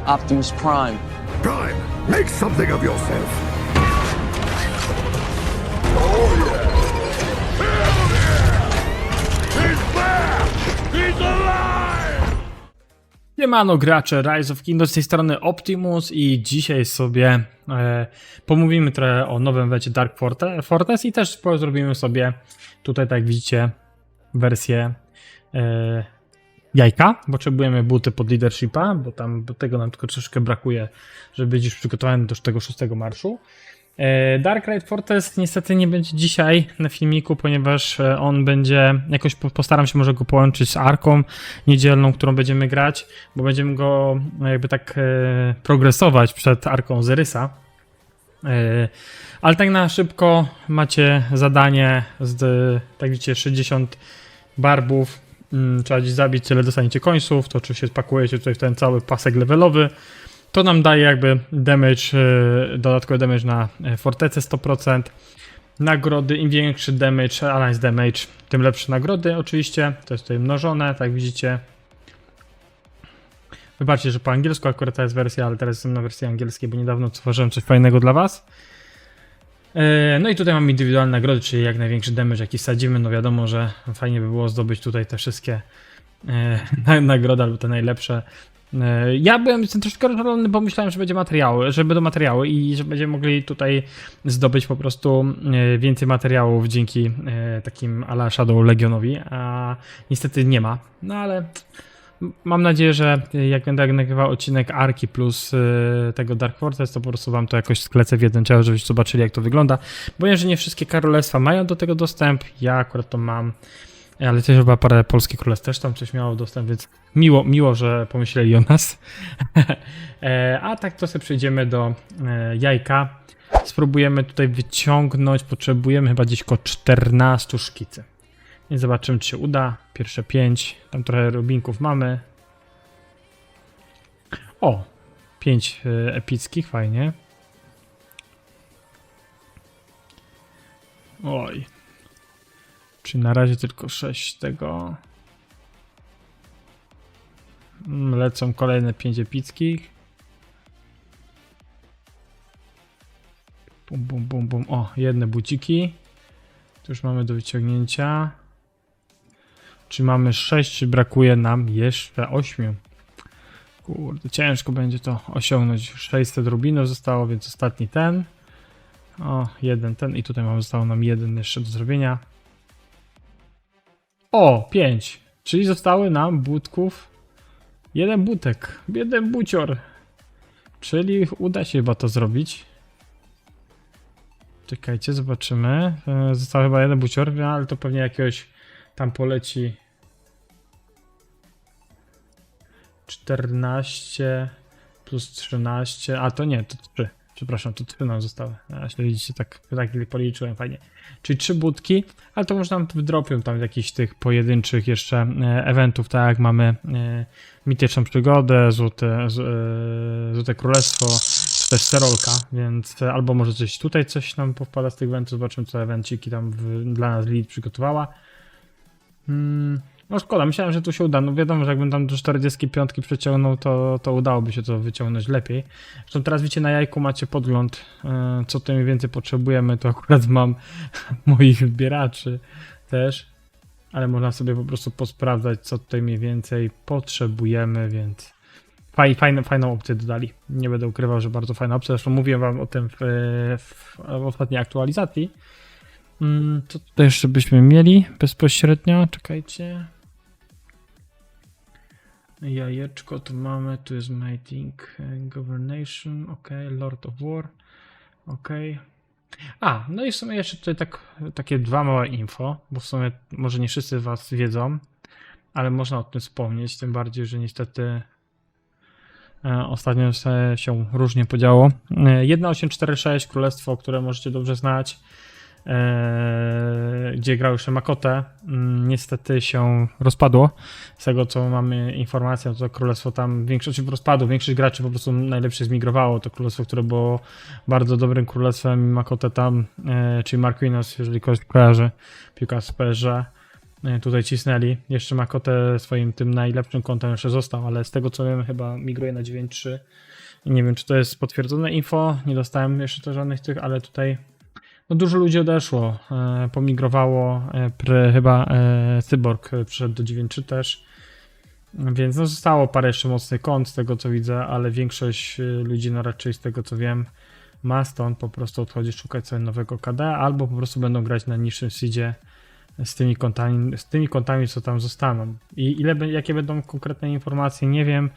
Optimus Prime. Prime, make something of yourself. Siemano gracze, Rise of Kingdoms z tej strony Optimus i dzisiaj sobie pomówimy trochę o nowym wecie Dark Fortress i też zrobimy sobie tutaj, tak jak widzicie, wersję jajka. Potrzebujemy buty pod leadershipa, bo tam tego nam tylko troszeczkę brakuje, żeby być już przygotowany do tego 6 marszu. Dark Fortress niestety nie będzie dzisiaj na filmiku, ponieważ on będzie, jakoś postaram się może go połączyć z Arką niedzielną, którą będziemy grać, bo będziemy go jakby tak progresować przed Arką Ozyrysa. Ale tak na szybko macie zadanie z, tak widzicie, 60 barbów, trzeba gdzieś zabić, tyle dostaniecie końców, to oczywiście spakujecie tutaj w ten cały pasek levelowy. To nam daje jakby damage, dodatkowy damage na fortecę 100%. Nagrody, im większy damage, alliance damage, tym lepsze nagrody oczywiście. To jest tutaj mnożone, tak widzicie. Wybaczcie, że po angielsku akurat ta jest wersja, ale teraz jestem na wersji angielskiej, bo niedawno stworzyłem coś fajnego dla was. No i tutaj mamy indywidualne nagrody, czyli jak największy damage jaki sadzimy. No wiadomo, że fajnie by było zdobyć tutaj te wszystkie nagrody albo te najlepsze. Ja jestem troszkę rozczarowany, bo myślałem, że będą materiały i że będziemy mogli tutaj zdobyć po prostu więcej materiałów dzięki takim a la Shadow Legionowi, a niestety nie ma. No ale mam nadzieję, że jak będę nagrywał odcinek Arki plus tego Dark Fortress, to po prostu wam to jakoś sklecę w jeden ciało, żebyście zobaczyli, jak to wygląda. Bo wiem, że nie wszystkie królestwa mają do tego dostęp, ja akurat to mam. Ale też chyba parę polskich królestw też tam coś miało dostęp, więc miło, że pomyśleli o nas. A tak to sobie przejdziemy do jajka. Spróbujemy tutaj wyciągnąć, potrzebujemy chyba gdzieś około 14 szkicy. Więc zobaczymy, czy się uda. Pierwsze 5, tam trochę rubinków mamy. O, 5 epickich, fajnie. Oj. Czyli na razie tylko 6 tego. Lecą kolejne 5 epickich. Bum, bum, bum, bum. O, jedne buciki. To już mamy do wyciągnięcia. Czy mamy 6, czy brakuje nam jeszcze 8? Kurde, ciężko będzie to osiągnąć. 600 rubinów zostało, więc ostatni ten. O, jeden ten i tutaj zostało nam jeden jeszcze do zrobienia. O, 5. Czyli zostały nam budków. Jeden butek. Jeden bucior. Czyli uda się chyba to zrobić. Czekajcie, zobaczymy. Został chyba jeden bucior, ale to pewnie jakiegoś tam poleci. 14 plus 13. A to nie, to 3. Przepraszam, to 3 nam zostały. Jeśli widzicie, tak policzyłem fajnie. Czyli 3 budki, ale to może nam wydropią tam jakichś tych pojedynczych jeszcze eventów, tak jak mamy mityczną przygodę, złote królestwo, czy też sterolka, więc albo może coś nam powpada z tych eventów, zobaczymy co evenciki tam dla nas lead przygotowała. No szkoda, myślałem, że tu się uda. No wiadomo, że jakbym tam do 45 przeciągnął, to udałoby się to wyciągnąć lepiej. Zresztą teraz widzicie, na jajku macie podgląd, co tutaj mniej więcej potrzebujemy. To akurat mam moich zbieraczy też, ale można sobie po prostu posprawdzać, co tutaj mniej więcej potrzebujemy, więc fajną opcję dodali. Nie będę ukrywał, że bardzo fajna opcja. Zresztą mówiłem wam o tym w ostatniej aktualizacji. Co tutaj jeszcze byśmy mieli bezpośrednio? Czekajcie. Jajeczko tu mamy, tu jest mating, governation, ok, lord of war, ok. A, no i w sumie jeszcze tutaj takie dwa małe info, bo w sumie może nie wszyscy was wiedzą, ale można o tym wspomnieć, tym bardziej, że niestety ostatnio się różnie podziało. 1846, królestwo, które możecie dobrze znać, gdzie grał jeszcze Makotę, niestety się rozpadło. Z tego co mamy informację, to królestwo tam większość rozpadło, większość graczy po prostu najlepszych zmigrowało. To królestwo, które było bardzo dobrym królestwem, Makotę tam, czyli Marquinos, jeżeli ktoś kojarzy, piłka w Sperze, tutaj cisnęli. Jeszcze Makotę swoim tym najlepszym kontem jeszcze został, ale z tego co wiem chyba migruje na 9.3. Nie wiem czy to jest potwierdzone info, nie dostałem jeszcze to żadnych tych, ale tutaj no dużo ludzi odeszło, pomigrowało, chyba Cyborg przyszedł do 9.3 też, więc no zostało parę jeszcze mocnych kont z tego co widzę, ale większość ludzi no raczej z tego co wiem ma stąd po prostu odchodzi szukać sobie nowego KD, albo po prostu będą grać na niższym seedzie z tymi kontami co tam zostaną. I jakie będą konkretne informacje nie wiem,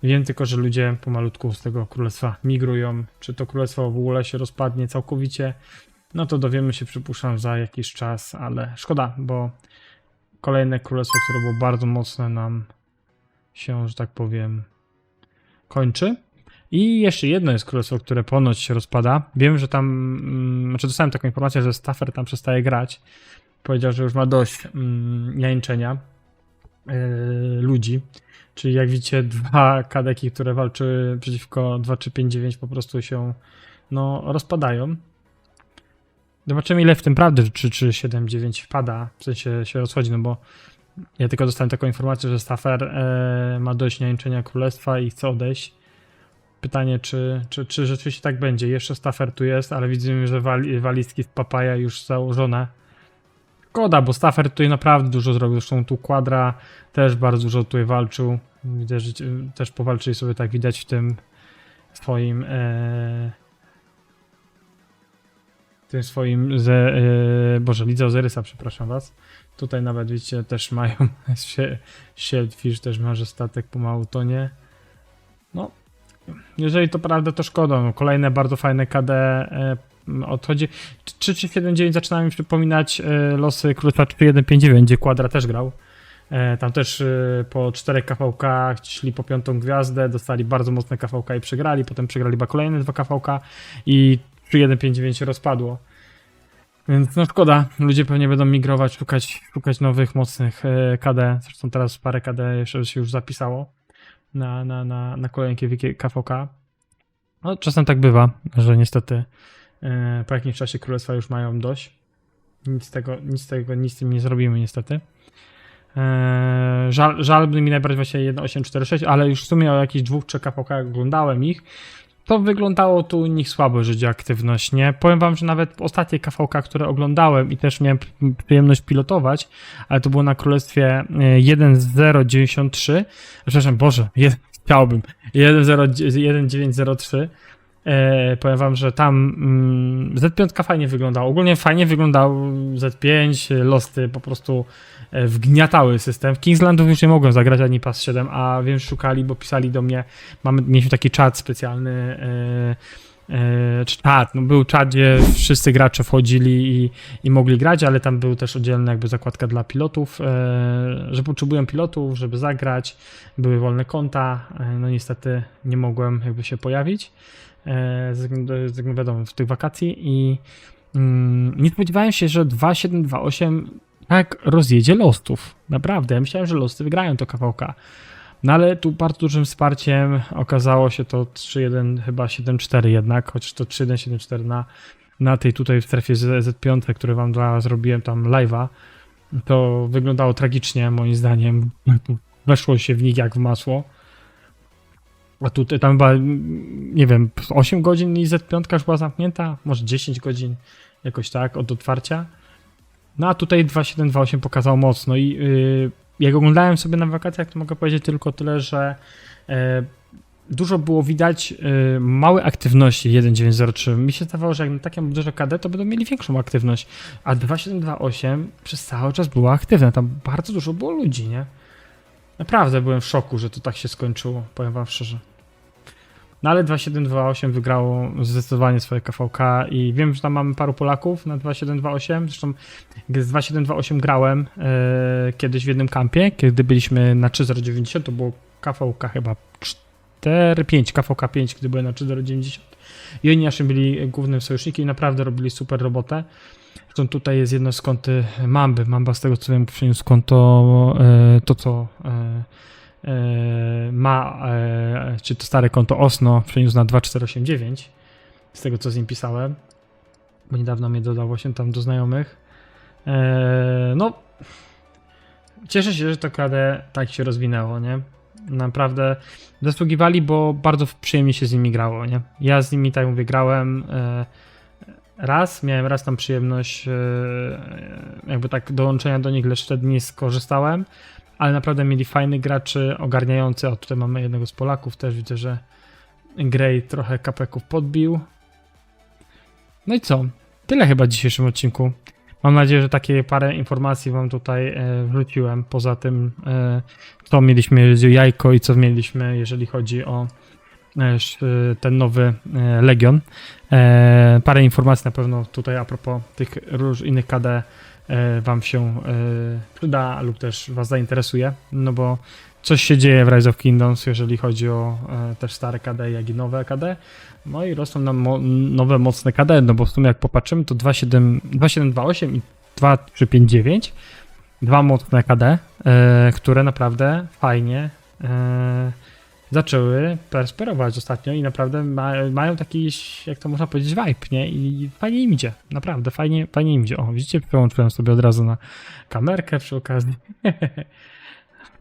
wiem tylko, że ludzie pomalutku z tego królestwa migrują, czy to królestwo w ogóle się rozpadnie całkowicie, no to dowiemy się przypuszczam za jakiś czas, ale szkoda, bo kolejne królestwo, które było bardzo mocne nam się, że tak powiem, kończy. I jeszcze jedno jest królestwo, które ponoć się rozpada. Wiem, że tam, znaczy dostałem taką informację, że Staffer tam przestaje grać. Powiedział, że już ma dość jajęczenia ludzi. Czyli jak widzicie, dwa kadeki, które walczyły przeciwko 2359 po prostu się no, rozpadają. Zobaczymy ile w tym prawdy, czy 7-9 wpada, w sensie się rozchodzi, no bo ja tylko dostałem taką informację, że Staffer ma dość jajęczenia królestwa i chce odejść. Pytanie, czy rzeczywiście tak będzie. Jeszcze Staffer tu jest, ale widzimy, że walizki z Papaja już założone. Szkoda, bo Staffer tutaj naprawdę dużo zrobił. Zresztą tu Quadra też bardzo dużo tutaj walczył. Widzę, że też powalczyli sobie, tak widać w tym swoim Boże, Lidze Ozyrysa, przepraszam was. Tutaj nawet widzicie, też mają Shieldfish też ma, że statek pomału tonie. No, jeżeli to prawda, to szkoda. No, kolejne bardzo fajne KD odchodzi. 3-3-7-9 zaczyna mi przypominać losy Królestwa 3-1-5-9, gdzie Quadra też grał. Tam też po 4 KVK szli po 5. gwiazdę, dostali bardzo mocne KVK i przegrali, potem przegrali chyba kolejne 2 KVK i 3-1-5-9 się rozpadło. Więc no szkoda, ludzie pewnie będą migrować, szukać nowych, mocnych KD. Zresztą teraz parę KD jeszcze się już zapisało na kolejne KVK. No czasem tak bywa, że niestety po jakimś czasie królestwa już mają dość. Nic z tym nie zrobimy niestety. Żal by mi najbardziej właśnie 1846, ale już w sumie o jakichś 2-3 KVK oglądałem ich. To wyglądało tu u nich słabo, że idzie aktywność, nie? Powiem wam, że nawet ostatnie KVK, które oglądałem i też miałem przyjemność pilotować, ale to było na królestwie 1093, przepraszam, Boże, chciałbym, 1903. Powiem wam, że tam Z5 fajnie wyglądał. Ogólnie fajnie wyglądał Z5, Losty po prostu wgniatały system. W Kingslandów już nie mogłem zagrać ani PAS 7, a wiem, szukali, bo pisali do mnie. Mieliśmy taki czat specjalny. No był czat, gdzie wszyscy gracze wchodzili i mogli grać, ale tam był też oddzielna jakby zakładka dla pilotów, że potrzebują pilotów, żeby zagrać. Były wolne konta. No niestety nie mogłem jakby się pojawić. Wiadomo, w tych wakacji i nie spodziewałem się, że 2728 tak rozjedzie Lostów. Naprawdę, ja myślałem, że Losty wygrają to KVK. No ale tu bardzo dużym wsparciem okazało się to 3-1 chyba 7-4 jednak, chociaż to 3-1, 7-4 na tej tutaj w strefie Z5, które wam zrobiłem tam live'a. To wyglądało tragicznie moim zdaniem. Weszło się w nich jak w masło. A tutaj tam chyba, nie wiem, 8 godzin i Z5 już była zamknięta, może 10 godzin, jakoś tak, od otwarcia. No a tutaj 2728 pokazał mocno i jak oglądałem sobie na wakacjach, to mogę powiedzieć tylko tyle, że dużo było widać małej aktywności 1903. Mi się zdawało, że jak na takie duże KD, to będą mieli większą aktywność, a 2728 przez cały czas była aktywna, tam bardzo dużo było ludzi, nie? Naprawdę byłem w szoku, że to tak się skończyło, powiem wam szczerze. No ale 2728 wygrało zdecydowanie swoje KVK i wiem, że tam mamy paru Polaków na 2728. Zresztą z 2728 grałem kiedyś w jednym kampie, kiedy byliśmy na 3090, to było KVK chyba 4-5, KVK 5, gdy byłem na 3090. I oni naszym byli głównym sojusznikiem i naprawdę robili super robotę. Zresztą tutaj jest jedno z konty Mamby. Mamba z tego co wiem przyniósł konto to co ma, czy to stare konto Osno przeniósł na 2489, z tego co z nim pisałem, bo niedawno mnie dodało się tam do znajomych. No, cieszę się, że to KD tak się rozwinęło, nie? Naprawdę zasługiwali, bo bardzo przyjemnie się z nimi grało, nie? Ja z nimi, tak mówię, grałem miałem raz tam przyjemność jakby tak dołączenia do nich, lecz wtedy nie skorzystałem, ale naprawdę mieli fajnych graczy, ogarniający. O, tutaj mamy jednego z Polaków, też widzę, że Grey trochę kapeków podbił. No i co? Tyle chyba w dzisiejszym odcinku. Mam nadzieję, że takie parę informacji wam tutaj wrzuciłem, poza tym co mieliśmy, jeżeli chodzi o jajko i co mieliśmy, jeżeli chodzi o ten nowy Legion. Parę informacji na pewno tutaj a propos tych innych KD wam się przyda lub też was zainteresuje, no bo coś się dzieje w Rise of Kingdoms, jeżeli chodzi o też stare KD, jak i nowe KD. No i rosną nam nowe, mocne KD, no bo w sumie jak popatrzymy, to 2728 i 2359, dwa mocne KD, które naprawdę fajnie zaczęły prosperować ostatnio i naprawdę mają taki, jak to można powiedzieć, vibe, nie? I fajnie im idzie, naprawdę fajnie im idzie. O, widzicie, przełączyłem sobie od razu na kamerkę przy okazji,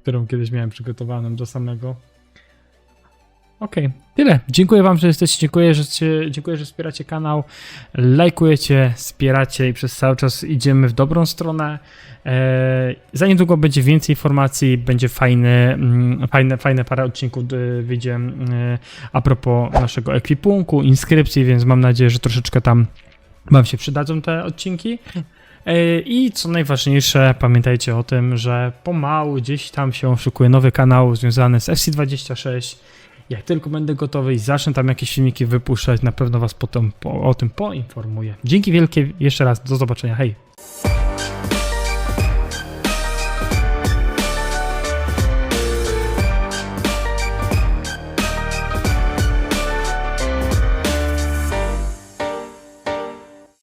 którą kiedyś miałem przygotowaną do samego. Okej, tyle. Dziękuję wam, że jesteście, dziękuję, że wspieracie kanał, lajkujecie, wspieracie i przez cały czas idziemy w dobrą stronę. Za niedługo będzie więcej informacji, będzie fajne parę odcinków wyjdzie a propos naszego ekwipunku, inskrypcji, więc mam nadzieję, że troszeczkę tam wam się przydadzą te odcinki. I co najważniejsze, pamiętajcie o tym, że pomału gdzieś tam się szykuje nowy kanał związany z FC26. Jak tylko będę gotowy i zacznę tam jakieś filmiki wypuszczać, na pewno was potem o tym poinformuję. Dzięki wielkie jeszcze raz, do zobaczenia, hej!